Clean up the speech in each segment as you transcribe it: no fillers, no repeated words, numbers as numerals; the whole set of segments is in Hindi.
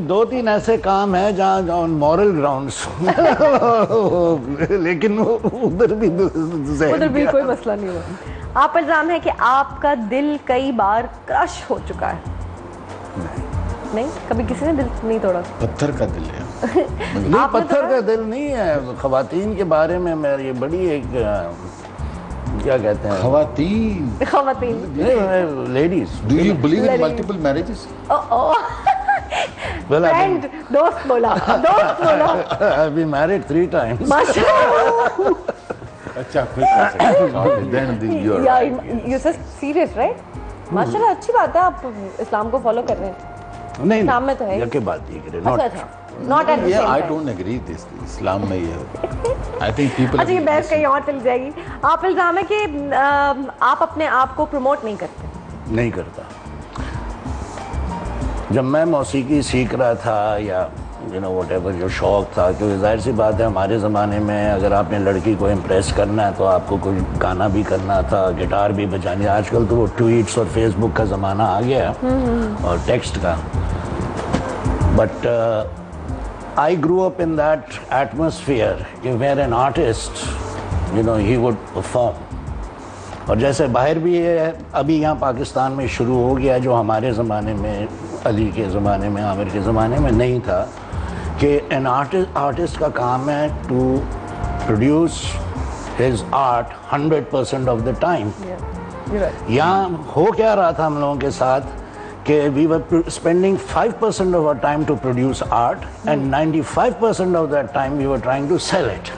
दो तीन ऐसे काम है जहाँ मॉरल ग्राउंड्स लेकिन उधर भी कोई मसला नहीं हुआ। आप इल्जाम है कि आपका दिल कई बार क्रश हो चुका है। नहीं, कभी किसी ने दिल नहीं तोड़ा? पत्थर का दिल है। नहीं, पत्थर का दिल नहीं है। खवातीन के बारे में मैं ये बड़ी एक क्या कहते हैं, खवातीन ladies. Do you believe in multiple marriages? Friend, दोस्त बोला। I been married 3 times। माशाल्लाह। अच्छा, फिर then you are serious, right? माशाल्लाह, अच्छी बात है, आप इस्लाम को फॉलो कर रहे हैं। नहीं, इस्लाम में तो है ये बात ही करे। Not at the same time. I don't agree this. इस्लाम में ये आई थिंक पीपल। अच्छा, ये बहस कहीं और चली जाएगी। आप इल्जाम है कि आप अपने आप को प्रमोट नहीं करते। नहीं करता। जब मैं मौसीकी सीख रहा था या व्हाटएवर जो शौक था, क्योंकि जाहिर सी बात है हमारे ज़माने में अगर आपने लड़की को इम्प्रेस करना है तो आपको कोई गाना भी करना था, गिटार भी बजानी। आजकल तो वो ट्वीट्स और फेसबुक का ज़माना आ गया और टेक्स्ट का। But I grew up in that atmosphere कि where an artist he would perform. और जैसे बाहर भी है, अभी यहाँ पाकिस्तान में शुरू हो गया, जो हमारे ज़माने में, अली के ज़माने में, आमिर के ज़माने में नहीं था, कि एन आर्टिस्ट का काम है to produce his art 100% of the time. यहाँ हो क्या रहा था हम लोगों के साथ कि we were spending 5% of our time to produce art and 95% of that time we were trying to sell it.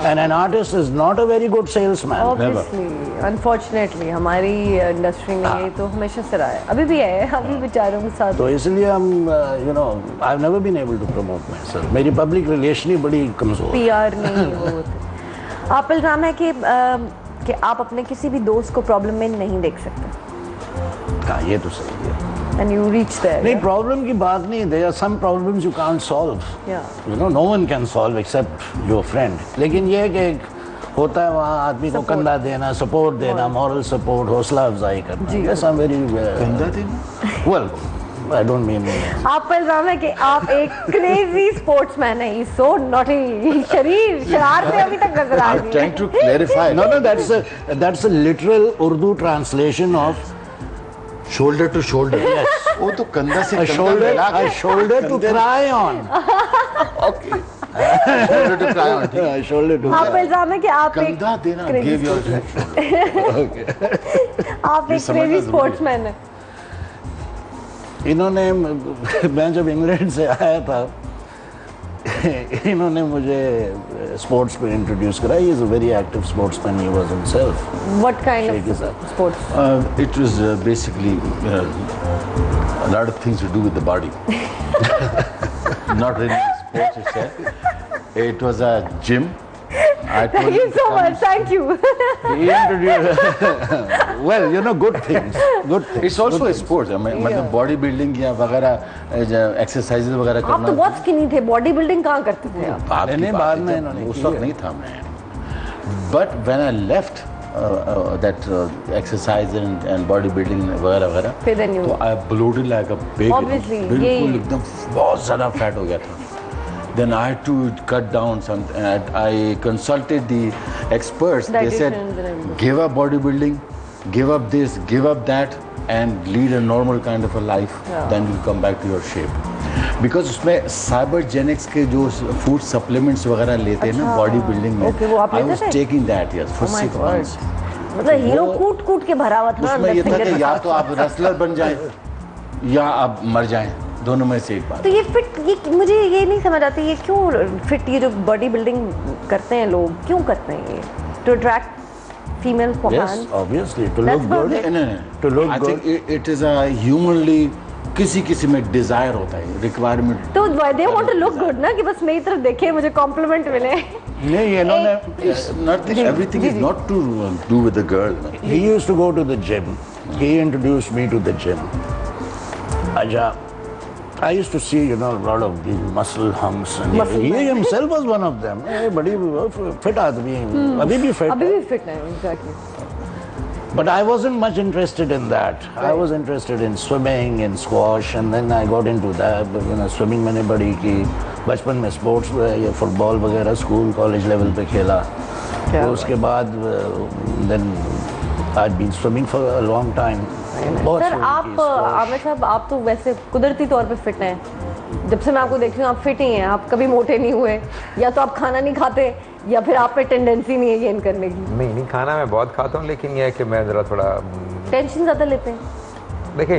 And an artist is not a very good salesman. Obviously, unfortunately, हमारी इंडस्ट्री में ये तो हमेशा से रहा है, अभी भी है, अभी बेचारों के साथ। तो इसलिए हम I've never been able to promote myself. मेरी पब्लिक रिलेशन ही बड़ी कमजोर। PR नहीं वो होते। आप इल्जाम है कि आप अपने किसी भी दोस्त को प्रॉब्लम में नहीं देख सकते। हाँ, ये तो सही है। And you reach there. नहीं, प्रॉब्लम की बात नहीं। There are some problems you can't solve. No one can solve except your friend. लेकिन ये कि होता है वहाँ आदमी को कंधा देना, सपोर्ट देना, मॉरल सपोर्ट, हौसला अफजाई करना। Yes, I'm very कंधा देना? Well, I don't mean. आप पर इल्जाम है कि आप एक क्रेजी स्पोर्ट्समैन है। He's so naughty, शरीर शरारतें अभी तक नजर आ रही हैं। I'm trying to clarify. No, that's a literal Urdu translation of shoulder to shoulder. Yes. वो तो कंधा से a shoulder to cry on. Okay. shoulder to cry on. shoulder to आप इल्जाम है कि आप एक कंधा देना give your okay. आप एक क्रेजी स्पोर्ट्समैन है। इन्होंने, मैं जब इंग्लैंड से आया था, इन्होंने मुझे स्पोर्ट्स पे इंट्रोड्यूस करा। He is a very active sportsman, he was himself. What kind of sports? It was basically a lot of things to do with the body. Not really sports itself. It was a gym. Thank you so much. Thank you. He introduced well, good things. It's also a sport. मतलब बॉडी बिल्डिंग या वगैरह एक्सरसाइजेज वगैरह करना। आप तो बहुत स्किनी थे, बॉडी बिल्डिंग कहाँ करते थे आप? बाद में इन्होंने उस वक्त नहीं था मैं। But when I left that exercise and body building वगैरह वगैरह, तो I bloated like a pig. Obviously, बिल्कुल एकदम बहुत ज़्यादा फैट हो गया था। Then I had to cut down some. I consulted the experts. They said, give up bodybuilding, give up this, give up that, and lead a normal kind of a life. Then you come back to your shape. Because उसमें cybergenics के जो food supplements वगैरह लेते हैं ना बॉडी बिल्डिंग में, I was taking that for 6 months. मतलब हीरो कूट के भरा हुआ था। उसमें ये था कि या तो आप रेसलर बन जाएं या आप मर जाएं, दोनों में से एक बात। तो ये फिट, ये मुझे ये नहीं समझ आती, ये क्यों फिट, ये जो बॉडी बिल्डिंग करते हैं लोग क्यों करते हैं ये? To attract female Yes, obviously to look good. To look I good. think it is a humanly किसी में डिजायर होता है, रिक्वायरमेंट। तो they want to look good ना, कि बस मेरी तरफ देखे, मुझे कॉम्प्लीमेंट मिले। नहीं, इन्होंने everything is not to do with the girl. He used to go to the gym. He introduced me to the gym. Aja, I used to see, a lot of these muscle humps, and he himself was one of them. बड़ी fit आदमी, अभी भी fit है, exactly. But I wasn't much interested in that. I was interested in swimming, in squash, and then I got into that. But, swimming मैंने बड़ी की, बचपन में स्पोर्ट्स या फुटबॉल वगैरह स्कूल कॉलेज लेवल पे खेला। तो उसके बाद then I'd been swimming for a long time. Sir आप आमिर साहब, आप तो वैसे कुदरती तौर पे फिट हैं। जब से मैं आपको देख रही हूँ आप फिट ही हैं, आप कभी मोटे नहीं हुए। या तो आप खाना नहीं खाते या फिर आप पे टेंडेंसी नहीं है गेन करने की। नहीं, खाना मैं बहुत खाता हूँ, लेकिन ये है कि मैं ज़रा थोड़ा टेंशन ज़्यादा लेते हैं। देखिए,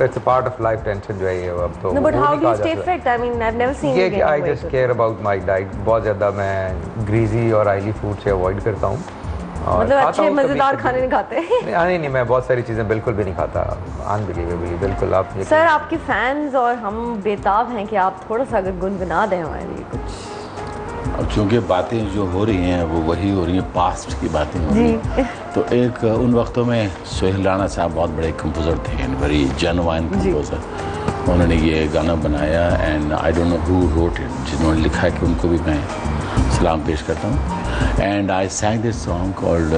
it's a part of life, tension जो है ये अब तो। No, but how do you stay fit? I mean, I've never seen you gain weight. I just care about my diet. बहुत ज़्यादा मैं ग्रीजी और ऑयली फूड से अवॉइड करता हूँ। मतलब अच्छे मज़ेदार खाने नहीं खाते? नहीं, मैं बहुत सारी चीज़ें बिल्कुल भी नहीं खाता। अनबिलीवेबली, बिल्कुल। आप सर, आपके फैंस और हम बेताब हैं कि आप थोड़ा सा अगर गुनगुना दें हमारे लिए कुछ। अब चूँकि बातें जो हो रही हैं वो वही हो रही हैं, पास्ट की बातें हो रही हैं। तो एक उन वक्तों में सोहेल राणा साहब बहुत बड़े कंपोज़र थे, वेरी जेन्युइन कंपोज़र। उन्होंने ये गाना बनाया and I don't know who wrote it, जिन्होंने लिखा है कि उनको भी मैं सलाम पेश करता हूँ। And I सैंग this song called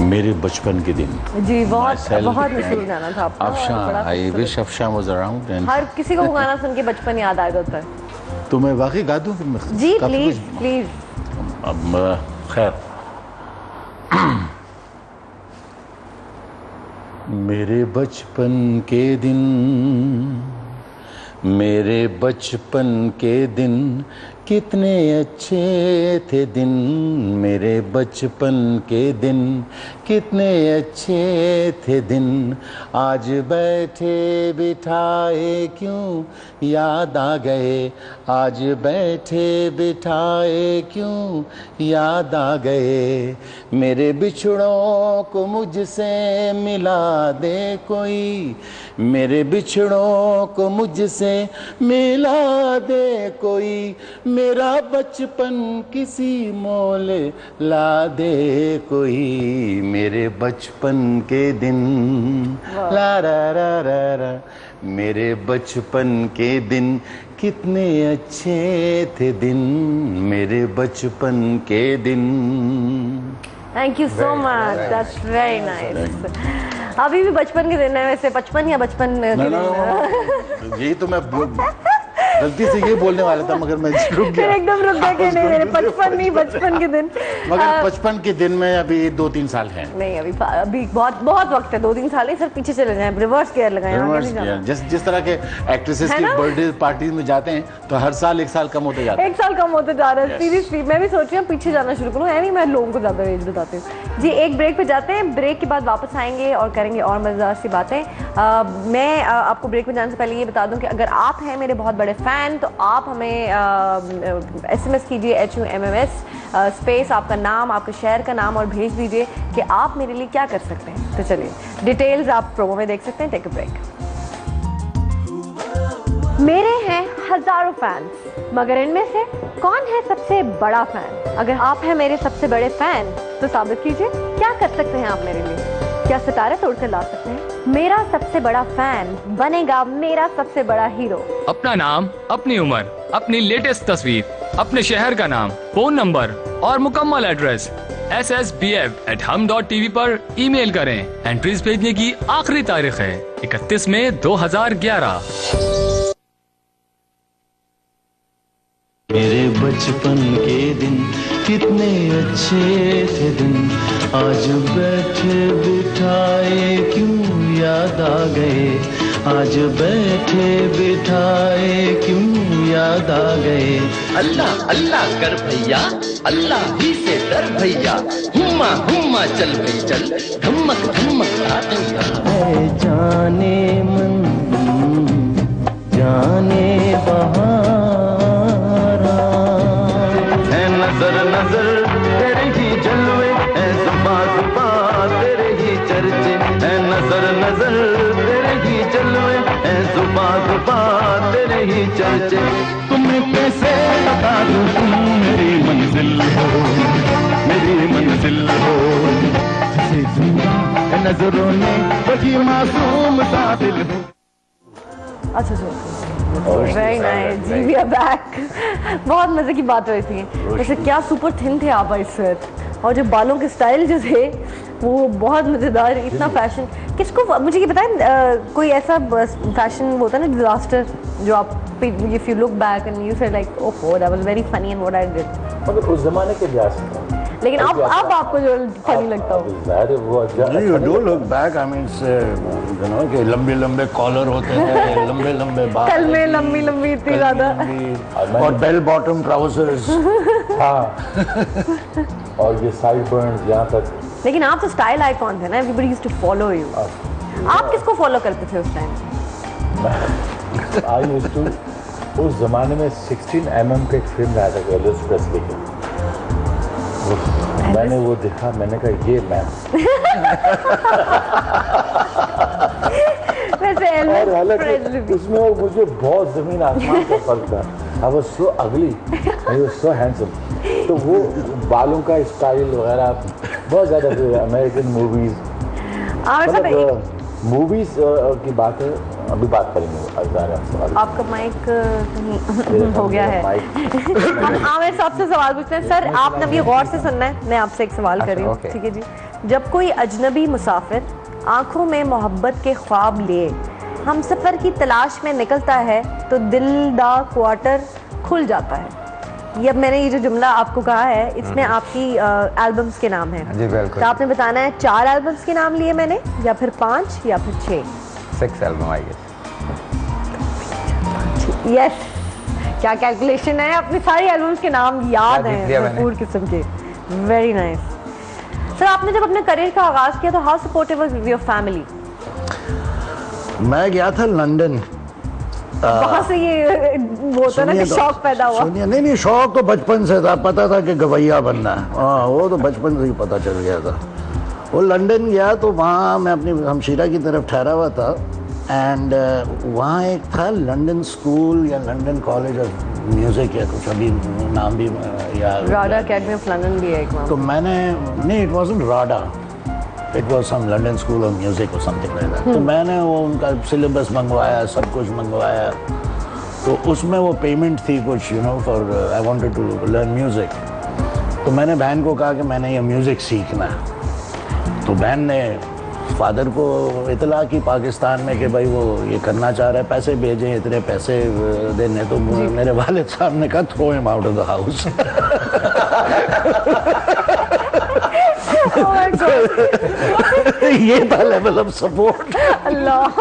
मेरे बचपन के दिन। जी, बहुत मशहूर गाना था आपका। Afshan, I wish Afshan was around and हर किसी को गाना सुन के बचपन याद आ जाता है। तो मैं वाकई गा दूँ? जी प्लीज प्लीज। अब खैर, मेरे बचपन के दिन, मेरे बचपन के दिन कितने अच्छे थे दिन, मेरे बचपन के दिन कितने अच्छे थे दिन। आज बैठे बिठाए क्यों याद आ गए, आज बैठे बिठाए क्यों याद आ गए। मेरे बिछड़ों को मुझसे मिला दे कोई, मेरे बिछड़ों को मुझसे मिला दे कोई। मेरा बचपन किसी मोल ला दे कोई, मेरे बचपन के दिन ला रा रा रा रा। मेरे बचपन के दिन कितने अच्छे थे दिन, मेरे बचपन के दिन। Thank you so much, that's very nice. अभी भी बचपन के दिन है वैसे, बचपन या बचपन के दिन? यही तो मैं गलती से ये बोलने वाला था, मगर मैं रुक गया। एकदम रुक गया कि नहीं, बचपन नहीं, बचपन के दिन। मगर बचपन के दिन में अभी 2-3 साल हैं। नहीं, अभी बहुत वक्त है। 2-3 साल ही सर, पीछे चले जाएं, रिवर्स गियर लगाएं। जिस तरह के एक्ट्रेसेस की बर्थडे पार्टी में जाते हैं तो हर साल 1 साल कम होते जाते हैं। 1 साल कम होते जा रहा है। सीरियसली मैं भी सोच रही हूँ पीछे जाना शुरू करूँ। यानी मैं लोगों को ज़्यादा एज बताती हूँ। जी, एक ब्रेक पे जाते हैं, ब्रेक के बाद वापस आएंगे और करेंगे और मज़ेदार सी बातें। मैं आपको ब्रेक में जाने से पहले ये बता दूँ कि अगर आप हैं मेरे बहुत बड़े फ़ैन तो आप हमें SMS कीजिए HUMMS स्पेस आपका नाम, आपके शहर का नाम और भेज दीजिए कि आप मेरे लिए क्या कर सकते हैं। तो चलिए, डिटेल्स आप प्रोमो में देख सकते हैं। Take a break. मेरे हैं हजारों फैंस, मगर इनमें से कौन है सबसे बड़ा फैन? अगर आप हैं मेरे सबसे बड़े फैन तो साबित कीजिए क्या कर सकते हैं आप मेरे लिए। क्या सितारे तोड़कर ला सकते हैं? मेरा सबसे बड़ा फैन बनेगा मेरा सबसे बड़ा हीरो। अपना नाम, अपनी उम्र, अपनी लेटेस्ट तस्वीर, अपने शहर का नाम, फोन नंबर और मुकम्मल एड्रेस ssbf@hum.tv पर ईमेल करें। एंट्रीज भेजने की आखिरी तारीख है 31 मई 2011। मेरे बचपन के दिन कितने अच्छे थे दिन, आज बैठे बिठाए क्यों याद आ गए, आज बैठे बिठाए क्यों याद आ गए। अल्लाह अल्लाह कर भैया, अल्लाह ही से डर भैया, हुम्मा हुम्मा चल भाई चल, धमक धमक आ भैया। जाने मन जाने बहारा, नजर नजर तेरे ही जलवे, जुबां जुबां तेरे ही चर्चे, नजर नजर तेरे ही जलवे, जुबां जुबां तेरे ही चर्चे। तुम्हें कैसे बता दूं तुम मेरी मंजिल हो, मेरी मंजिल हो, जिसे जिंदा नजरों ने वही मासूम सा दिल हो। अच्छा वेरी नाइस जी, वी आर बैक। बहुत मजे की बात हुई थी। वैसे क्या सुपर थिन थे आप इस वक्त, और जो बालों के स्टाइल जो थे वो बहुत मजेदार, इतना फैशन। किसको, मुझे ये बताएं, कोई ऐसा फैशन होता है ना डिजास्टर जो आप, if you look back and you say like oh that was very funny and what I did, मगर उस जमाने के लिहाज से लेकिन अब आपको जो फनी लगता हो? You do look back, I mean, you know, कि लंबे कॉलर होते हैं, लंबे बाल, कल में लंबी इतनी ज्यादा, और बेल बॉटम ट्राउजर्स। हाँ और ये साइड बर्न्स यहाँ तक। लेकिन आप तो स्टाइल आइकॉन थे ना, everybody used to follow you. आप किसको फॉलो करते थे उस टाइम? आई यूज्ड टू, उस जमाने में 16 mm का एक फिल्म आया था एल्विस प्रेस्ली का, मैंने वो देखा, मैंने कहा ये मैं। वैसे और हालांकि उसमें वो मुझे बहुत जमीन आसमान का फर्क था। आई वाज सो अगली, आई वाज सो हैंडसम। तो वो बालों का स्टाइल वगैरह बहुत ज़्यादा अमेरिकन मूवीज, मतलब मूवीज की बात है, अभी बात करेंगे। आपका माइक कहीं हो गया है। हम आमिर साहब से सवाल पूछते हैं। सर आपने अभी गौर से सुनना है, मैं आपसे एक सवाल कर रही हूँ, ठीक है जी। जब कोई अजनबी मुसाफिर आंखों में मोहब्बत के ख्वाब लिए हम सफ़र की तलाश में निकलता है तो दिल दा क्वार्टर खुल जाता है। ये अब मैंने ये जो जुमला आपको कहा है, इसमें आपकी एल्बम्स के नाम हैं। जी बिल्कुल। तो आपने बताना है 4 एल्बम्स के नाम लिए मैंने, या फिर 5 या फिर 6? 6 एल्बम आई गेस। यस, क्या कैलकुलेशन है, अपनी सारी एल्बम्स के नाम याद हैं भरपूर किस्म के। Very nice. सर आपने जब अपने करियर का आगाज किया तो how supportive was your family? मैं गया था लंदन, वहाँ से ये वो होता ना कि शौक पैदा हुआ? नहीं, शौक तो बचपन से था, पता था कि गवैया बनना है। हाँ, वो तो बचपन से ही पता चल गया था। वो लंदन गया तो वहाँ मैं अपनी हमशीरा की तरफ ठहरा हुआ था, एंड वहाँ एक था लंदन स्कूल या लंदन कॉलेज ऑफ म्यूज़िक या कुछ, अभी नाम भी या राडा अकेडमी ऑफ लंदन भी है एक वहाँ। तो मैंने, नहीं it wasn't RADA, it was some London school of music और समथिंग लाइक दैट। तो मैंने वो उनका सिलेबस मंगवाया, सब कुछ मंगवाया, तो उसमें वो पेमेंट थी कुछ, you know, for I wanted to learn music. तो मैंने बहन को कहा कि मैंने ये म्यूज़िक सीखना है। तो बहन ने फादर को इतला की पाकिस्तान में कि भाई वो ये करना चाह रहा है, पैसे भेजें, इतने पैसे देने। तो मेरे वालिद साहब ने कहा throw him out of the house. ये था लेवल ऑफ सपोर्ट। अल्लाह,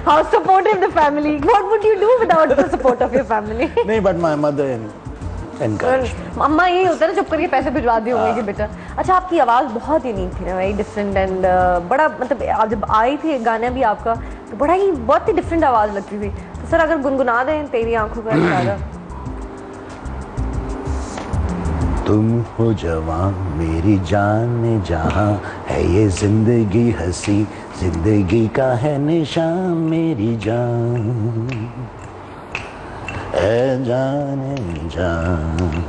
how supportive the family. What would you do without the support of your family? नहीं, बट माय मदर अम्मा यही होता है ना, चुप करके पैसे भिजवा दिए होंगे कि बेटा। अच्छा, आपकी आवाज़ बहुत यूनिक थी ना, वेरी डिफरेंट, एंड बड़ा, मतलब जब आई थी गाना भी आपका तो बड़ा ही, बहुत ही डिफरेंट आवाज़ लगती थी। तो सर अगर गुनगुना दें तेरी आंखों का इशारा। तुम हो जवां मेरी जान जहां, है ये जिंदगी हंसी, जिंदगी का है निशान मेरी जान, है जान जान।